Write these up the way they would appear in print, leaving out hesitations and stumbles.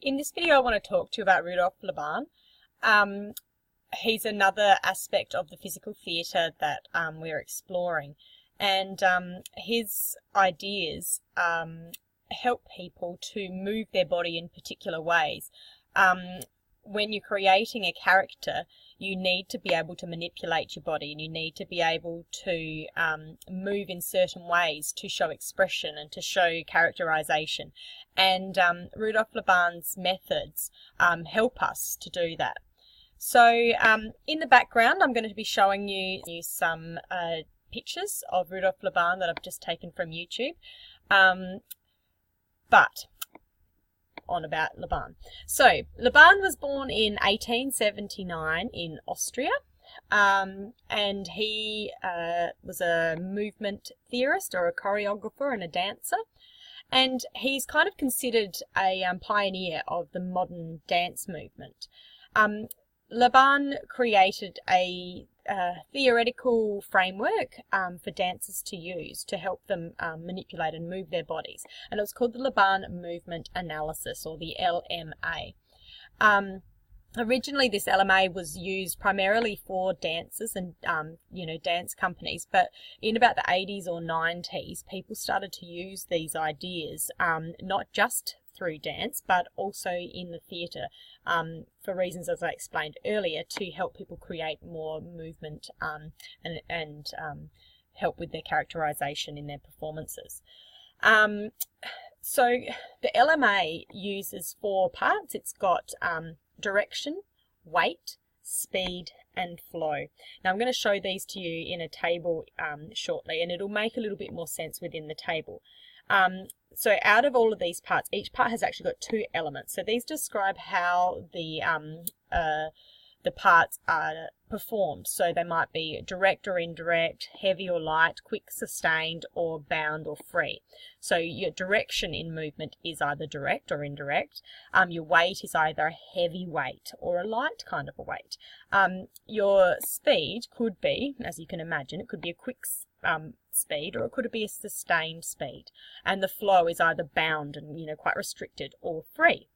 In this video, I want to talk to you about Rudolf Laban. He's another aspect of the physical theatre that we're exploring, and his ideas help people to move their body in particular ways. When you're creating a character, you need to be able to manipulate your body, and you need to be able to move in certain ways to show expression and to show characterization. And Rudolf Laban's methods help us to do that. So in the background, I'm going to be showing you some pictures of Rudolf Laban that I've just taken from YouTube. But on about Laban. So Laban was born in 1879 in Austria, and he was a movement theorist or a choreographer and a dancer, and he's kind of considered a pioneer of the modern dance movement. Laban created a theoretical framework for dancers to use to help them manipulate and move their bodies, and it was called the Laban Movement Analysis, or the LMA. Originally, this LMA was used primarily for dancers and dance companies, but in about the 80s or 90s, people started to use these ideas not just through dance, but also in the theatre, for reasons as I explained earlier, to help people create more movement and help with their characterization in their performances. So the LMA uses 4 parts. It's got direction, weight, speed, and flow. Now I'm going to show these to you in a table shortly, and it'll make a little bit more sense within the table. So out of all of these parts, each part has actually got 2 elements. So these describe how the parts are performed. So they might be direct or indirect, heavy or light, quick, sustained, or bound or free. So your direction in movement is either direct or indirect. Your weight is either a heavy weight or a light kind of a weight. Your speed could be, as you can imagine, it could be a quick speed, or it could be a sustained speed, and the flow is either bound and quite restricted or free.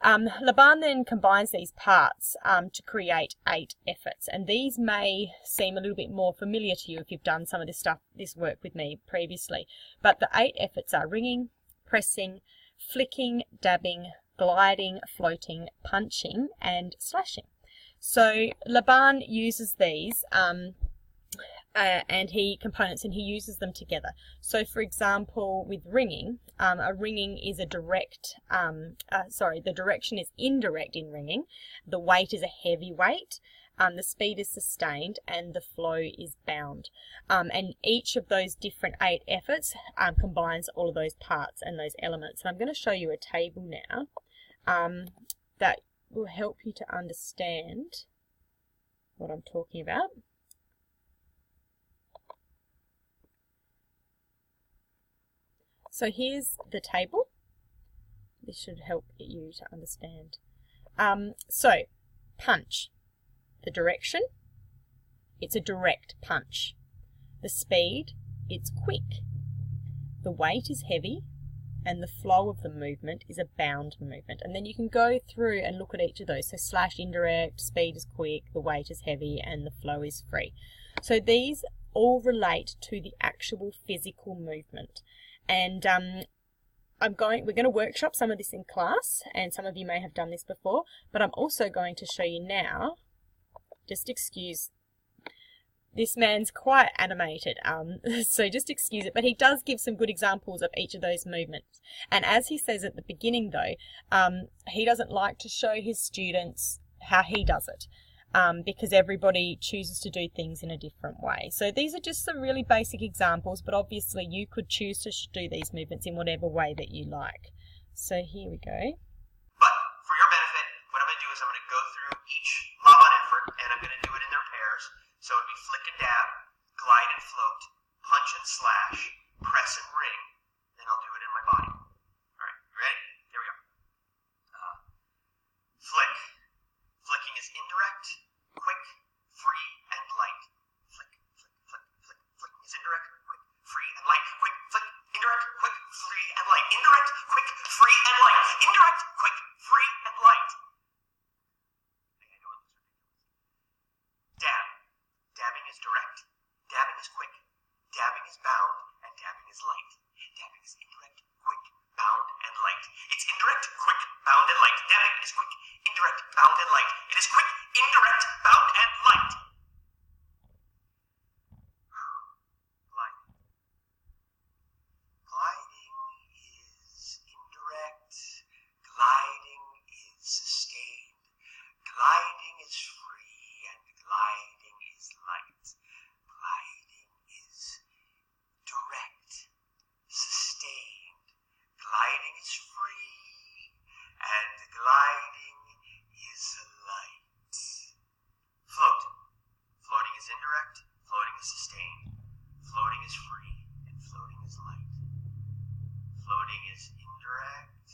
Laban then combines these parts to create 8 efforts, and these may seem a little bit more familiar to you if you've done some of this work with me previously. But the 8 efforts are ringing, pressing, flicking, dabbing, gliding, floating, punching, and slashing. So Laban uses these and he uses them together. So for example, with ringing, a ringing is a direct, the direction is indirect in ringing, the weight is a heavy weight, the speed is sustained, and the flow is bound. And each of those different 8 efforts combines all of those parts and those elements. And I'm going to show you a table now that will help you to understand what I'm talking about. So here's the table. This should help you to understand. So, punch. The direction, it's a direct punch. The speed, it's quick. The weight is heavy, and the flow of the movement is a bound movement. And then you can go through and look at each of those. So slash indirect, speed is quick, the weight is heavy, and the flow is free. So these all relate to the actual physical movement. And we're going to workshop some of this in class, and some of you may have done this before, but I'm also going to show you now. Just excuse, this man's quite animated, so just excuse it, but he does give some good examples of each of those movements. And as he says at the beginning though, he doesn't like to show his students how he does it. Because everybody chooses to do things in a different way. So these are just some really basic examples, but obviously you could choose to do these movements in whatever way that you like. So here we go. But for your benefit, what I'm going to do is I'm going to go through each Laban effort, and I'm going to do it in their pairs. So it'll be flick and dab, glide and float, punch and slash, press and ring. Then I'll do it in my body. All right, ready? Here we go. Flick. Flicking is indirect, quick, free, and light. Flick, flick, flick, flick. Flicking is indirect, quick, free, and light. Quick, flick, indirect, quick, free, and light. Indirect, quick, free, and light. Indirect, quick, It's indirect, quick, bound, and light. Dabbing is quick, indirect, bound, and light. It is quick, indirect, bound, and light. Gliding. Gliding is indirect. Gliding is sustained. Gliding is free, and gliding is light. Gliding is direct, sustained. Gliding is free, and gliding is light. Float. Floating is indirect, floating is sustained. Floating is free, and floating is light. Floating is indirect,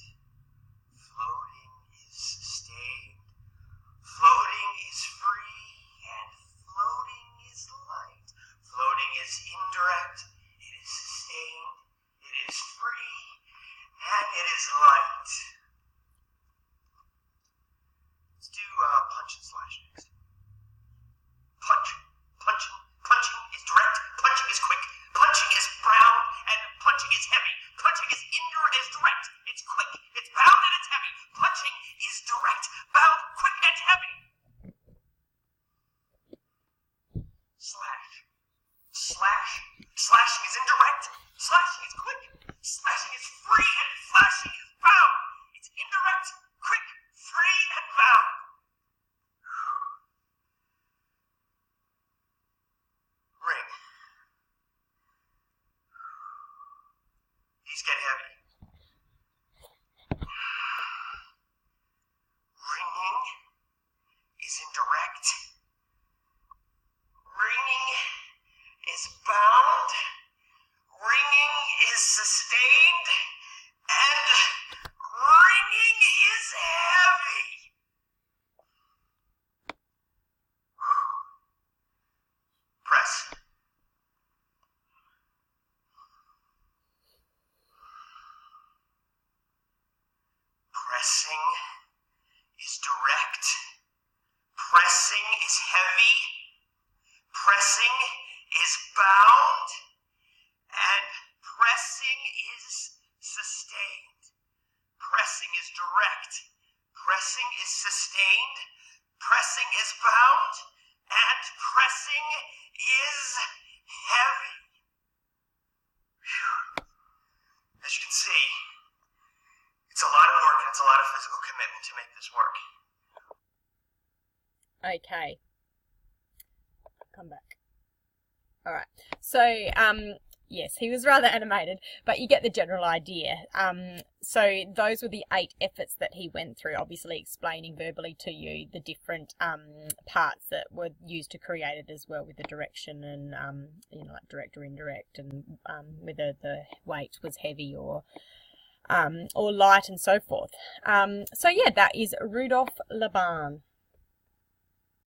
floating is sustained. Floating is free, and floating is light. Floating is indirect, it is sustained, it is free, and it is light. Let's do punch and slash next. Punch. Punching is direct, punching is quick, punching is brown, and punching is heavy. Punching is direct, it's quick, it's bound, and it's heavy. Punching is direct, bound, quick, and heavy. Slash. Slashing is indirect, slashing is quick, slashing is free, and flashing is bound. It's indirect, quick, free, and bound. Ring. These get heavy. Ringing is indirect. Ringing is bound. Ringing is sustained. And ringing is heavy. Press. Pressing is direct. Pressing is heavy. Pressing is bound. And pressing is sustained. Pressing is direct. Pressing is sustained. Pressing is bound. And pressing is heavy. Whew. As you can see, it's a lot of work and it's a lot of physical commitment to make this work. Okay. Come back. Alright. So, yes, he was rather animated, but you get the general idea. So those were the 8 efforts that he went through, obviously explaining verbally to you the different parts that were used to create it as well, with the direction and, like direct or indirect, and whether the weight was heavy or light and so forth. So yeah, that is Rudolf Laban.